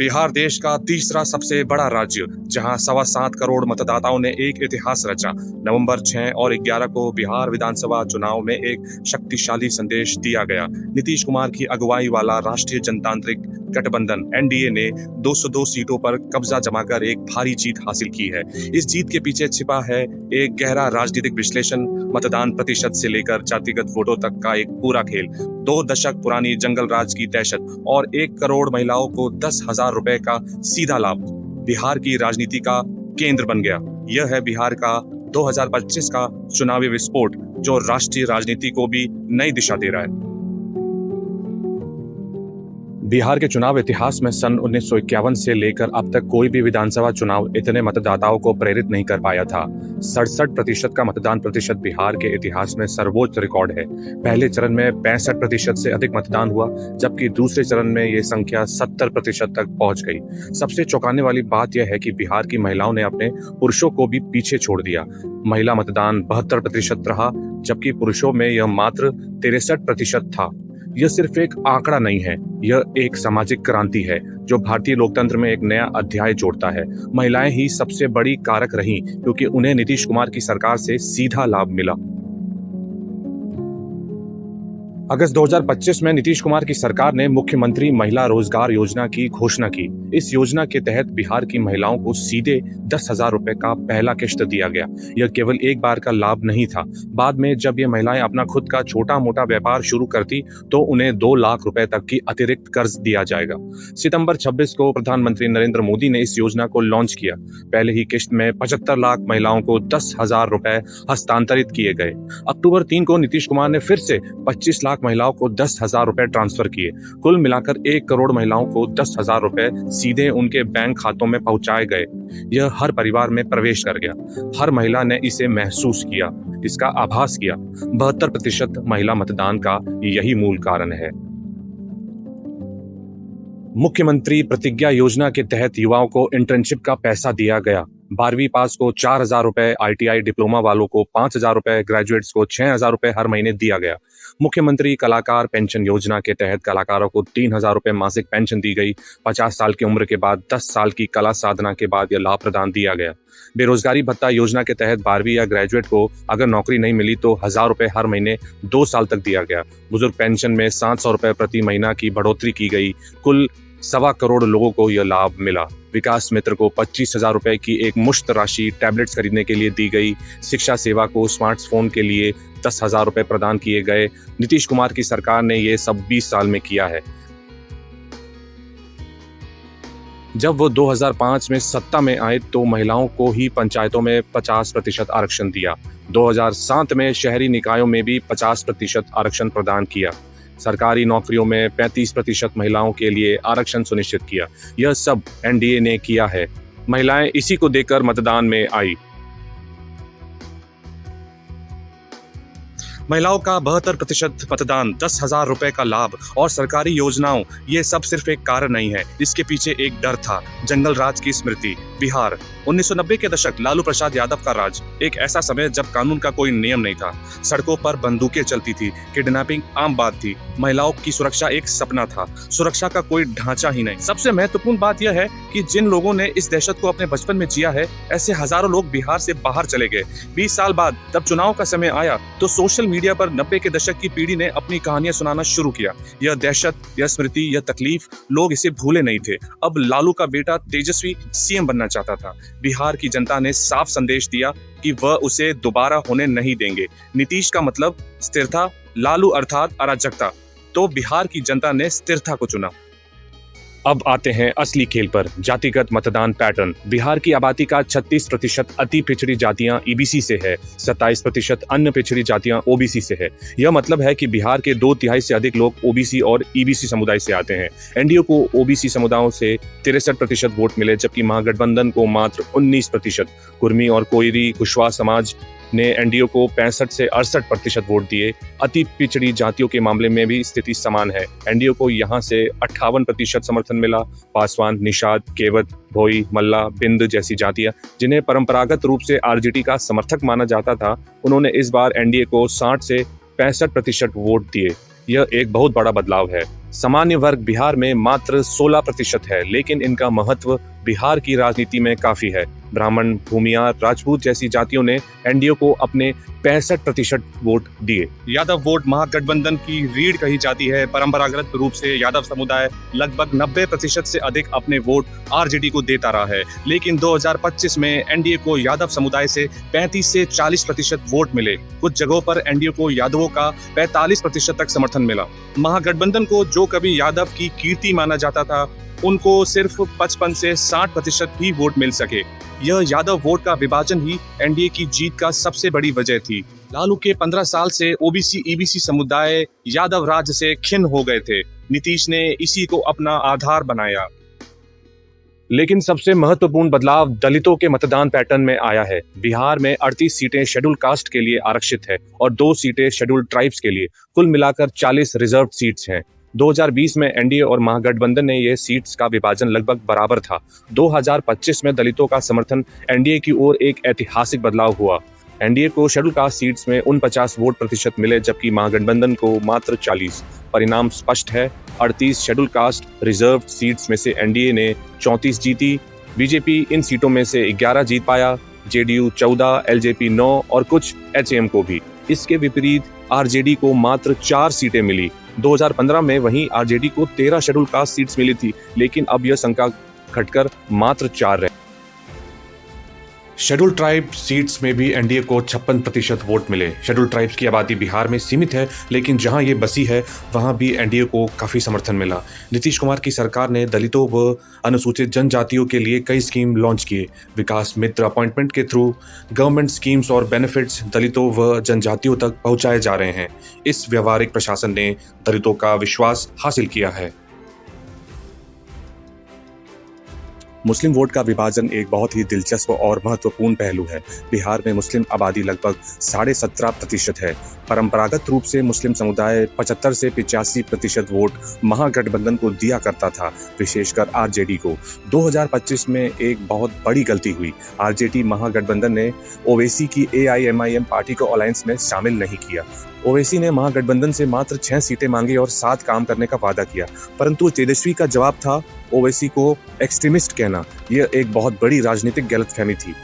बिहार देश का तीसरा सबसे बड़ा राज्य, जहां 7.25 करोड़ मतदाताओं ने एक इतिहास रचा। नवंबर 6 और 11 को बिहार विधानसभा चुनाव में एक शक्तिशाली संदेश दिया गया। नीतीश कुमार की अगुवाई वाला राष्ट्रीय जनतांत्रिक गठबंधन एनडीए ने 202 सीटों पर कब्जा जमाकर एक भारी जीत हासिल की है। इस जीत के पीछे छिपा है एक गहरा राजनीतिक विश्लेषण, मतदान प्रतिशत से लेकर जातिगत वोटों तक का एक पूरा खेल, 2 दशक पुरानी जंगल राज की दहशत और 1 करोड़ महिलाओं को 10,000 रुपए का सीधा लाभ बिहार की राजनीति का केंद्र बन गया। यह है बिहार का 2025 का चुनावी विस्फोट, जो राष्ट्रीय राजनीति को भी नई दिशा दे रहा है। बिहार के चुनाव इतिहास में सन 1951 से लेकर अब तक कोई भी विधानसभा चुनाव इतने मतदाताओं को प्रेरित नहीं कर पाया था। 67% का मतदान प्रतिशत बिहार के इतिहास में सर्वोच्च रिकॉर्ड है। पहले चरण में 65% से अधिक मतदान हुआ, जबकि दूसरे चरण में ये संख्या 70% तक पहुंच गई। सबसे चौंकाने वाली बात यह है कि बिहार की महिलाओं ने अपने पुरुषों को भी पीछे छोड़ दिया। महिला मतदान 72% रहा, जबकि पुरुषों में यह मात्र 63% था। यह सिर्फ एक आंकड़ा नहीं है, यह एक सामाजिक क्रांति है जो भारतीय लोकतंत्र में एक नया अध्याय जोड़ता है। महिलाएं ही सबसे बड़ी कारक रहीं, क्योंकि उन्हें नीतीश कुमार की सरकार से सीधा लाभ मिला। अगस्त 2025 में नीतीश कुमार की सरकार ने मुख्यमंत्री महिला रोजगार योजना की घोषणा की। इस योजना के तहत बिहार की महिलाओं को सीधे 10,000 रुपए का पहला किश्त दिया गया। यह केवल एक बार का लाभ नहीं था। बाद में जब ये महिलाएं अपना खुद का छोटा मोटा व्यापार शुरू करती तो उन्हें 2 लाख रुपए तक की अतिरिक्त कर्ज दिया जाएगा। सितंबर 26 को प्रधानमंत्री नरेंद्र मोदी ने इस योजना को लॉन्च किया। पहले ही किश्त में 75 लाख महिलाओं को 10,000 रुपए हस्तांतरित किए गए। अक्टूबर 3 को नीतीश कुमार ने फिर से 25 लाख महिलाओं को 10,000 रुपए ट्रांसफर किए। कुल मिलाकर 1 करोड़ महिलाओं को 10,000 रुपए सीधे उनके बैंक खातों में पहुंचाए गए। यह हर परिवार में प्रवेश कर गया। हर महिला ने इसे महसूस किया, इसका आभास किया। 72% महिला मतदान का यही मूल कारण है। मुख्यमंत्री प्रतिज्ञा योजना के तहत युवाओं को इंटर्नशिप का पैसा दिया गया। 12वीं पास को 4,000 रुपए, ITI डिप्लोमा वालों को 5,000 रुपए, ग्रेजुएट्स को 6,000 रुपए हर महीने दिया गया। मुख्यमंत्री कलाकार पेंशन योजना के तहत कलाकारों को 3,000 रुपए मासिक पेंशन दी गई। 50 साल की उम्र के बाद 10 साल की कला साधना के बाद यह लाभ प्रदान दिया गया। बेरोजगारी भत्ता योजना के तहत 12वीं या ग्रेजुएट को अगर नौकरी नहीं मिली तो 1,000 रुपए हर महीने 2 साल तक दिया गया। बुजुर्ग पेंशन में 700 रुपए प्रति महीना की बढ़ोतरी की गई। कुल 1.25 करोड़ लोगों को यह लाभ मिला। विकास मित्र को 25,000 रुपए की एक मुश्त राशि टैबलेट्स खरीदने के लिए दी गई। शिक्षा सेवा को स्मार्टफोन के लिए 10,000 रुपए प्रदान किए गए। नीतीश कुमार की सरकार ने यह सब 20 साल में किया है। जब वो 2005 में सत्ता में आए तो महिलाओं को ही पंचायतों में 50% आरक्षण दिया। 2007 में शहरी निकायों में भी 50% आरक्षण प्रदान किया। सरकारी नौकरियों में 35% महिलाओं के लिए आरक्षण सुनिश्चित किया। यह सब एनडीए ने किया है। महिलाएं इसी को देकर मतदान में आई। महिलाओं का 72% मतदान, 10,000 रुपए का लाभ और सरकारी योजनाओं, ये सब सिर्फ एक कारण नहीं है। इसके पीछे एक डर था, जंगल राज की स्मृति। बिहार 1990 के दशक, लालू प्रसाद यादव का राज। एक ऐसा समय जब कानून का कोई नियम नहीं था, सड़कों पर बंदूकें चलती थी, किडनैपिंग आम बात थी, महिलाओं की सुरक्षा एक सपना था, सुरक्षा का कोई ढांचा ही नहीं। सबसे महत्वपूर्ण बात यह है कि जिन लोगों ने इस दहशत को अपने बचपन में जिया है, ऐसे हजारों लोग बिहार से बाहर चले गए। 20 साल बाद जब चुनाव का समय आया तो सोशल मीडिया पर 90 के दशक की पीढ़ी ने अपनी कहानियां सुनाना शुरू किया। यह दहशत, यह स्मृति, यह तकलीफ, लोग इसे भूले नहीं थे। अब लालू का बेटा तेजस्वी सीएम बनना चाहता था। बिहार की जनता ने साफ संदेश दिया कि वह उसे दोबारा होने नहीं देंगे। नीतीश का मतलब स्थिरता, लालू अर्थात अराजकता। तो बिहार की जनता ने स्थिरता को चुना। अब आते हैं असली खेल पर, जातिगत मतदान पैटर्न। बिहार की आबादी का 36% अति पिछड़ी जातियां ईबीसी से है, 27% अन्य पिछड़ी जातियां ओबीसी से है। यह मतलब है कि बिहार के 2/3 से अधिक लोग ओबीसी और ईबीसी समुदाय से आते हैं। एनडीए को ओबीसी समुदायों से 63% वोट मिले, जबकि महागठबंधन को मात्र 19%। कुर्मी और कोयरी कुशवाहा समाज ने एनडीए को 65 से 68% वोट दिए। अति पिछड़ी जातियों के मामले में भी स्थिति समान है। एनडीए को यहां से 58% समर्थन मिला। पासवान, निषाद, केवट, भोई, मल्ला, बिंद जैसी जातियां, जिन्हें परंपरागत रूप से आरजेडी का समर्थक माना जाता था, उन्होंने इस बार एनडीए को 60 से 65% वोट दिए। यह एक बहुत बड़ा बदलाव है। सामान्य वर्ग बिहार में मात्र 16% है, लेकिन इनका महत्व बिहार की राजनीति में काफी है। ब्राह्मण, भूमियार, राजपूत जैसी जातियों ने एनडीए को अपने 65% वोट दिए। यादव वोट महागठबंधन की रीढ़ कही जाती है। परंपरागत रूप से यादव समुदाय लगभग 90% से अधिक अपने वोट आरजेडी को देता रहा है, लेकिन 2025 में एनडीए को यादव समुदाय से 35 से 40% वोट मिले। कुछ जगहों पर एनडीए को यादवों का 45% तक समर्थन मिला। महागठबंधन को जो कभी यादव की कीर्ति माना जाता था, उनको सिर्फ 55 से 60% ही वोट मिल सके। यह यादव वोट का विभाजन ही एनडीए की जीत का सबसे बड़ी वजह थी। लालू के 15 साल से ओबीसी ईबीसी समुदाय यादव राज से खिन्न हो गए थे। नीतीश ने इसी को अपना आधार बनाया। लेकिन सबसे महत्वपूर्ण बदलाव दलितों के मतदान पैटर्न में आया है। बिहार में 38 सीटें शेड्यूल कास्ट के लिए आरक्षित है और 2 सीटें शेड्यूल ट्राइब्स के लिए। कुल मिलाकर 40 रिजर्व सीट्स हैं। 2020 में एनडीए और महागठबंधन ने ये सीट्स का विभाजन लगभग बराबर था। 2025 में दलितों का समर्थन एनडीए की ओर एक ऐतिहासिक बदलाव हुआ। एनडीए को शेड्यूल कास्ट सीट्स में 49 वोट प्रतिशत मिले, जबकि महागठबंधन को मात्र 40। परिणाम स्पष्ट है। 38 शेड्यूल कास्ट रिजर्व सीट्स में से एनडीए ने 34 जीती। बीजेपी इन सीटों में से 11 जीत पाया, जेडीयू 14, एलजेपी 9 और कुछ एचएम को भी। इसके विपरीत आरजेडी को मात्र 4 सीटें मिली। 2015 में वहीं आरजेडी को 13 शेड्यूल कास्ट सीट्स मिली थी, लेकिन अब यह संख्या घटकर मात्र 4 रहे। शेड्यूल ट्राइब सीट्स में भी एनडीए को 56% वोट मिले। शेड्यूल ट्राइब्स की आबादी बिहार में सीमित है, लेकिन जहां ये बसी है वहां भी एनडीए को काफी समर्थन मिला। नीतीश कुमार की सरकार ने दलितों व अनुसूचित जनजातियों के लिए कई स्कीम लॉन्च किए। विकास मित्र अपॉइंटमेंट के थ्रू गवर्नमेंट स्कीम्स और बेनिफिट्स दलितों व जनजातियों तक पहुंचाए जा रहे हैं। इस व्यवहारिक प्रशासन ने दलितों का विश्वास हासिल किया है। मुस्लिम वोट का विभाजन एक बहुत ही दिलचस्प और महत्वपूर्ण पहलू है। बिहार में मुस्लिम आबादी लगभग 17.5% है। परंपरागत रूप से मुस्लिम समुदाय 75 से 85% वोट महागठबंधन को दिया करता था, विशेषकर आरजेडी को। 2025 में एक बहुत बड़ी गलती हुई। आरजेडी महागठबंधन ने ओवैसी की एआईएमआईएम पार्टी को अलायंस में शामिल नहीं किया। ओवैसी ने महागठबंधन से मात्र 6 सीटें मांगी और 7 काम करने का वादा किया, परंतु तेजस्वी का जवाब था ओवैसी को एक्सट्रीमिस्ट कहना। यह एक बहुत बड़ी राजनीतिक गलतफहमी थी।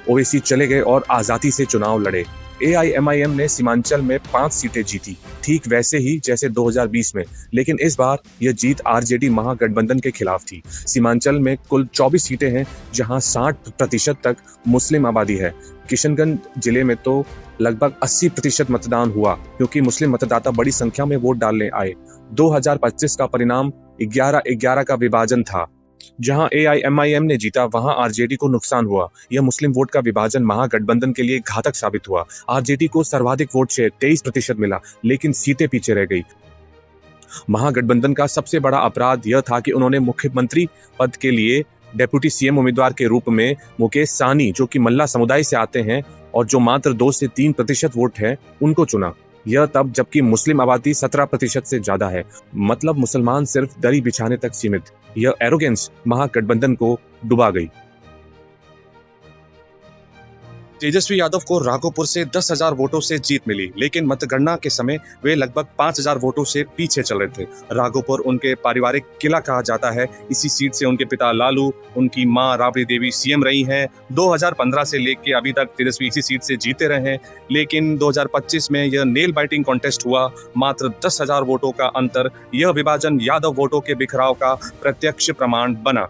ओवैसी चले गए और आजादी से चुनाव लड़े। एआईएमआईएम ने सीमांचल में 5 सीटें जीती, ठीक वैसे ही जैसे 2020 में, लेकिन इस बार यह जीत आरजेडी महागठबंधन के खिलाफ थी। सीमांचल में कुल 24 सीटें हैं, जहां 60% तक मुस्लिम आबादी है। किशनगंज जिले में तो लगभग 80% मतदान हुआ, क्योंकि मुस्लिम मतदाता बड़ी संख्या में वोट डालने आए। 2025 का परिणाम 11-11 का विभाजन था। जहां एआईएमआईएम ने जीता, वहां आरजेडी को नुकसान हुआ। यह मुस्लिम वोट का विभाजन महागठबंधन के लिए घातक साबित हुआ। आरजेडी को सर्वाधिक वोट शेयर 23% मिला, लेकिन सीटें पीछे रह गई। महागठबंधन का सबसे बड़ा अपराध यह था कि उन्होंने मुख्यमंत्री पद के लिए डेप्यूटी सीएम उम्मीदवार के रूप में मुकेश सहनी, जो कि मल्ला समुदाय से आते हैं और जो मात्र 2 से 3% वोट है, उनको चुना। यह तब जबकि मुस्लिम आबादी 17% से ज्यादा है, मतलब मुसलमान सिर्फ दरी बिछाने तक सीमित। यह एरोगेंस महागठबंधन को डुबा गई। तेजस्वी यादव को राघोपुर से 10,000 वोटों से जीत मिली, लेकिन मतगणना के समय वे लगभग 5,000 वोटों से पीछे चल रहे थे। राघोपुर उनके पारिवारिक किला कहा जाता है। इसी सीट से उनके पिता लालू, उनकी मां राबड़ी देवी सीएम रही हैं। 2015 से लेकर अभी तक तेजस्वी इसी सीट से जीते रहे हैं, लेकिन 2025 में यह नेल बाइटिंग कॉन्टेस्ट हुआ। मात्र 10,000 वोटों का अंतर। यह विभाजन यादव वोटों के बिखराव का प्रत्यक्ष प्रमाण बना।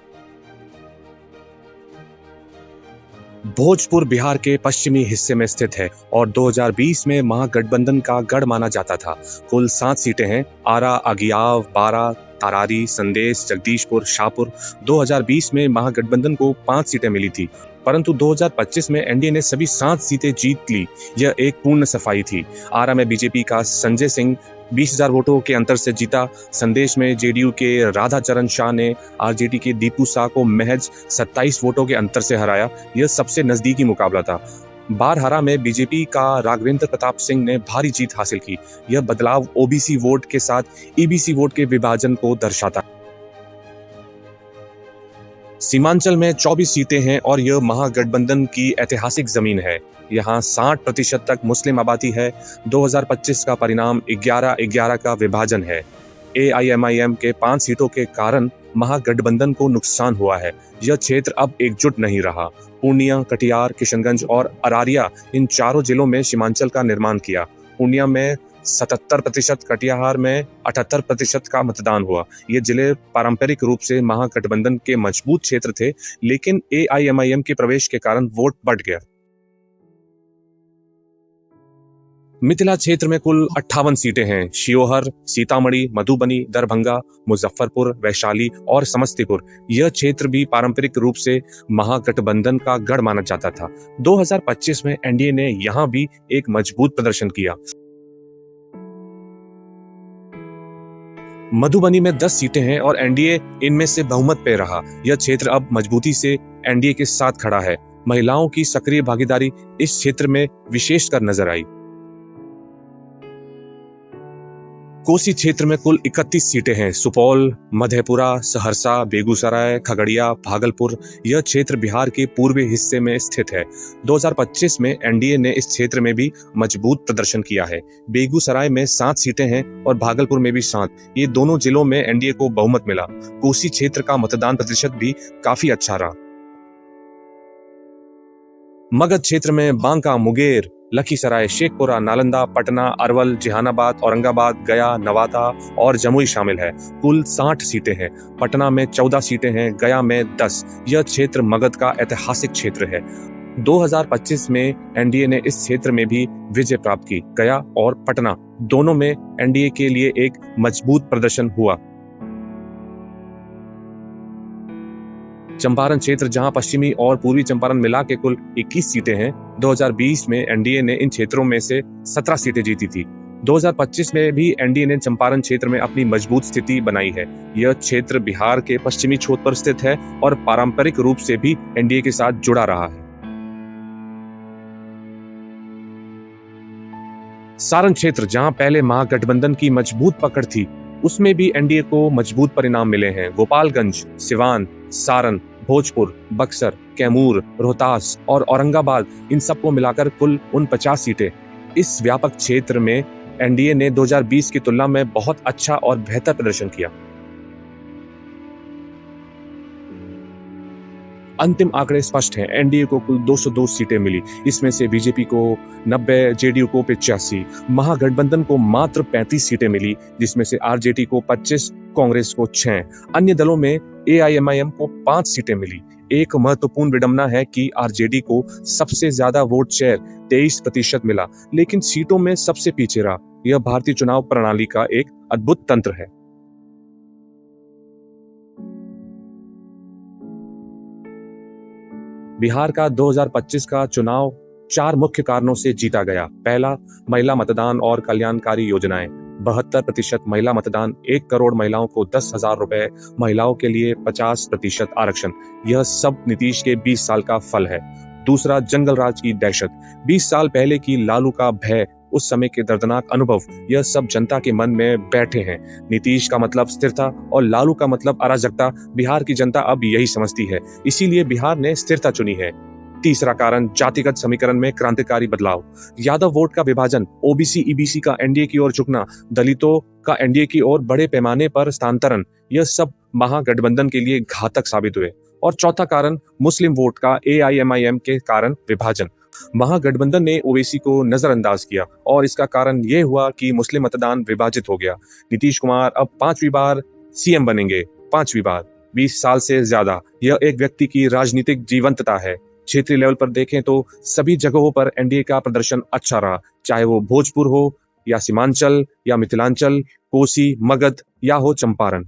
भोजपुर बिहार के पश्चिमी हिस्से में स्थित है और 2020 में महागठबंधन का गढ़ माना जाता था। कुल 7 सीटें हैं: आरा, अगियाव, बारा, तारारी, संदेश, जगदीशपुर, शाहपुर। 2020 में महागठबंधन को 5 सीटें मिली थी, परंतु 2025 में एनडीए ने सभी 7 सीटें जीत ली। यह एक पूर्ण सफाई थी। आरा में बीजेपी का संजय सिंह 20,000 वोटों के अंतर से जीता। संदेश में जेडीयू के राधा चरण शाह ने आरजेडी के दीपू शाह को महज 27 वोटों के अंतर से हराया। यह सबसे नजदीकी मुकाबला था। बारहरा में बीजेपी का राघवेंद्र प्रताप सिंह ने भारी जीत हासिल की। यह बदलाव ओबीसी वोट के साथ ईबीसी वोट के विभाजन को दर्शाता। सीमांचल में 24 सीटें हैं और यह महागठबंधन की ऐतिहासिक जमीन है। यहाँ 60% तक मुस्लिम आबादी है। 2025 का परिणाम 11-11 का विभाजन है। AIMIM के 5 सीटों के कारण महागठबंधन को नुकसान हुआ है। यह क्षेत्र अब एकजुट नहीं रहा। पूर्णिया, कटिहार, किशनगंज और अरारिया, इन चारों जिलों में सीमांचल का निर्माण किया। पूर्णिया में 77%, कटिहार में 78% का मतदान हुआ। ये जिले पारंपरिक रूप से महागठबंधन के मजबूत क्षेत्र थे, लेकिन AIMIM के प्रवेश के कारण वोट बढ़ गया। मिथिला क्षेत्र में कुल 58 सीटें हैं। शिवहर, सीतामढ़ी, मधुबनी, दरभंगा, मुजफ्फरपुर, वैशाली और समस्तीपुर, यह क्षेत्र भी पारंपरिक रूप से महागठबंधन का गढ़ माना जाता था। 2025 में एनडीए ने यहां भी एक मजबूत प्रदर्शन किया। मधुबनी में 10 सीटें हैं और एनडीए इनमें से बहुमत पे रहा। यह क्षेत्र अब मजबूती से एनडीए के साथ खड़ा है। महिलाओं की सक्रिय भागीदारी इस क्षेत्र में विशेषकर नजर आई। कोसी क्षेत्र में कुल 31 सीटें हैं। सुपौल, मधेपुरा, सहरसा, बेगूसराय, खगड़िया, भागलपुर, यह क्षेत्र बिहार के पूर्वी हिस्से में स्थित है। 2025 में एनडीए ने इस क्षेत्र में भी मजबूत प्रदर्शन किया है। बेगूसराय में 7 सीटें हैं और भागलपुर में भी 7। ये दोनों जिलों में एनडीए को बहुमत मिला। कोसी क्षेत्र का मतदान प्रतिशत भी काफी अच्छा रहा। मगध क्षेत्र में बांका, मुंगेर, लखीसराय, शेखपुरा, नालंदा, पटना, अरवल, जहानाबाद, औरंगाबाद, गया, नवादा और जमुई शामिल है। कुल 60 सीटें हैं। पटना में 14 सीटें हैं, गया में 10। यह क्षेत्र मगध का ऐतिहासिक क्षेत्र है। 2025 में एनडीए ने इस क्षेत्र में भी विजय प्राप्त की। गया और पटना दोनों में एनडीए के लिए एक मजबूत प्रदर्शन हुआ। चंपारण क्षेत्र, जहां पश्चिमी और पूर्वी चंपारण मिला के कुल 21 सीटें हैं। 2020 में एनडीए ने इन क्षेत्रों में से 17 सीटें जीती थी। 2025 में भी एनडीए ने चंपारण क्षेत्र में अपनी मजबूत स्थिति बनाई है। यह क्षेत्र बिहार के पश्चिमी छोर पर स्थित है और पारंपरिक रूप से भी एनडीए के साथ जुड़ा रहा है। सारण क्षेत्र, जहां पहले महागठबंधन की मजबूत पकड़ थी, उसमें भी एनडीए को मजबूत परिणाम मिले हैं। गोपालगंज, सिवान, सारण, भोजपुर, बक्सर, कैमूर, रोहतास और औरंगाबाद, इन सबको मिलाकर कुल 49 सीटें। इस व्यापक क्षेत्र में एनडीए ने 2020 की तुलना में बहुत अच्छा और बेहतर प्रदर्शन किया। अंतिम आंकड़े स्पष्ट हैं। एनडीए को कुल 202 सीटें मिली। इसमें से बीजेपी को 90, जेडीयू को 85, महागठबंधन को मात्र 35 सीटें मिली, जिसमें से आरजेडी को 25, कांग्रेस को 6। अन्य दलों में एआईएमआईएम को 5 सीटें मिली। एक महत्वपूर्ण विडंबना है कि आरजेडी को सबसे ज्यादा वोट शेयर 23% मिला, लेकिन सीटों में सबसे पीछे रहा। यह भारतीय चुनाव प्रणाली का एक अद्भुत तंत्र है। बिहार का 2025 का चुनाव 4 मुख्य कारणों से जीता गया। पहला, महिला मतदान और कल्याणकारी योजनाएं। 72% महिला मतदान, 1 करोड़ महिलाओं को 10,000 रुपए, महिलाओं के लिए 50% आरक्षण। यह सब नीतीश के 20 साल का फल है। दूसरा, जंगल राज की दहशत। 20 साल पहले की लालू का भय, उस समय के दर्दनाक अनुभव, यह सब जनता के मन में बैठे हैं। नीतीश का मतलब स्थिरता और लालू का मतलब अराजकता। बिहार की जनता अब यही समझती है, इसीलिए बिहार ने स्थिरता चुनी है। तीसरा कारण, जातिगत समीकरण में क्रांतिकारी बदलाव। यादव वोट का विभाजन, ओबीसी ईबीसी का एनडीए की ओर झुकना, दलितों का एनडीए की ओर बड़े पैमाने पर स्थानांतरण, यह सब महागठबंधन के लिए घातक साबित हुए। और चौथा कारण, मुस्लिम वोट का एआईएमआईएम के कारण विभाजन। महागठबंधन ने ओवैसी को नजरअंदाज किया और इसका कारण यह हुआ कि मुस्लिम मतदान विभाजित हो गया। नीतीश कुमार अब 5वीं बार सीएम बनेंगे, 5वीं बार, 20 साल से ज्यादा। यह एक व्यक्ति की राजनीतिक जीवंतता है। क्षेत्रीय लेवल पर देखें तो सभी जगहों पर एनडीए का प्रदर्शन अच्छा रहा, चाहे वो भोजपुर हो या सीमांचल या मिथिलांचल, कोसी, मगध या हो चंपारण।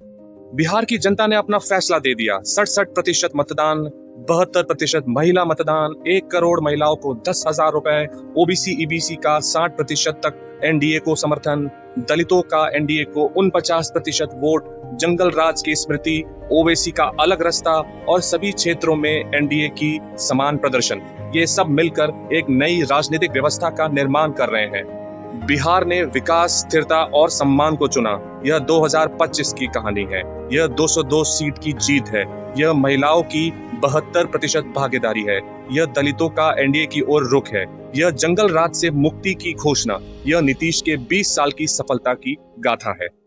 बिहार की जनता ने अपना फैसला दे दिया। 67% मतदान, 72% महिला मतदान, 1 करोड़ महिलाओं को 10,000 रुपए, ओबीसी ईबीसी का 60% तक एनडीए को समर्थन, दलितों का एनडीए को 49% वोट, जंगल राज की स्मृति, ओवैसी का अलग रास्ता और सभी क्षेत्रों में एनडीए की समान प्रदर्शन। ये सब मिलकर एक नई राजनीतिक व्यवस्था का निर्माण कर रहे हैं। बिहार ने विकास, स्थिरता और सम्मान को चुना। यह 2025 की कहानी है। यह 202 सीट की जीत है। यह महिलाओं की 72% भागीदारी है। यह दलितों का एनडीए की ओर रुख है। यह जंगल राज से मुक्ति की घोषणा। यह नीतीश के 20 साल की सफलता की गाथा है।